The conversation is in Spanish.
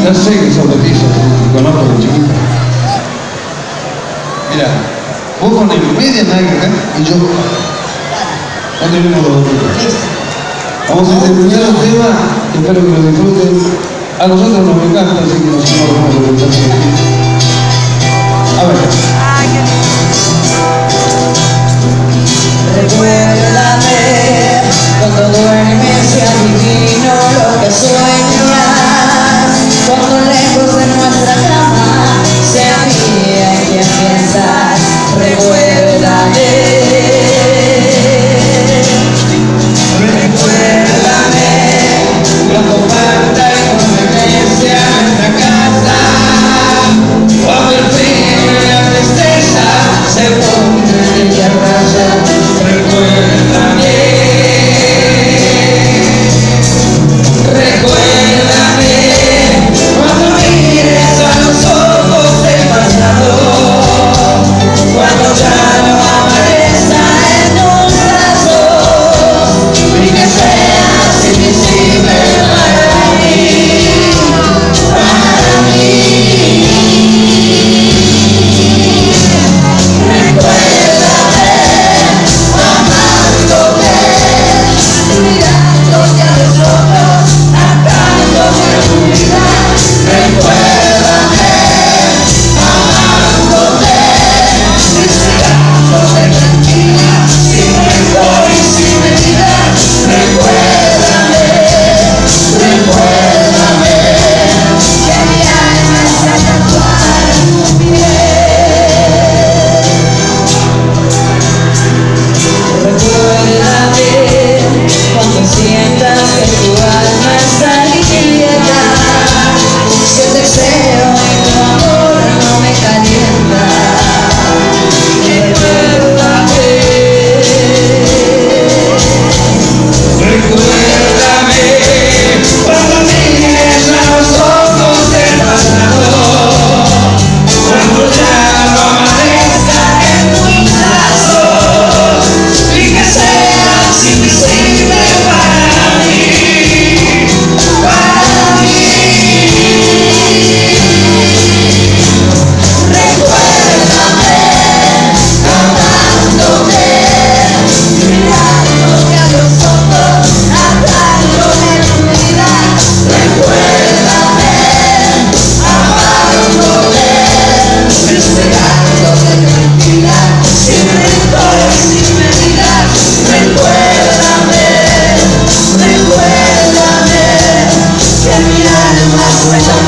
Ya sé que sos petizo, te conozco de chiquito. Mira, vos pones media nalga acá y yo. No tenemos los dos. Vamos a terminar el tema, espero que lo disfruten. A nosotros nos encanta, así que nosotros vamos a disfrutar. A ver. Recuérdame cuando duermes y adivino lo que sueñas, cuando lejos de nuestra cama sea mía y quien piensas. Recuérdame, recuérdame cuando falta y convivencia en nuestra casa, cuando el frío y la tristeza se ponen en la raya. Recuérdame, recuérdame cuando mires a los ojos del pasado, cuando ya no amanezca en tus brazos y que seas invisible para mí, para mí. Recuérdame amándote, mirándote a los ojos, atándome a tu vida. Recuérdame amándote, esperándote tranquila, sin rencor y sin medida. Recuérdame, recuérdame que mi alma está tatuada en tu piel. Recuérdame cuando sientas que tu alma está inquieta, si el deseo y tu amor no me calienta. Recuérdame, recuérdame cuando mires a los ojos del pasado, cuando ya no amanezca en tus brazos y que seas invisible para mí, para mí. Recuérdame amándote, mirándote a los ojos, atándome a tu vida. Recuérdame amándote, esperándote tranquila, sin rencor y sin medida. Recuérdame, recuérdame que mi alma fue tan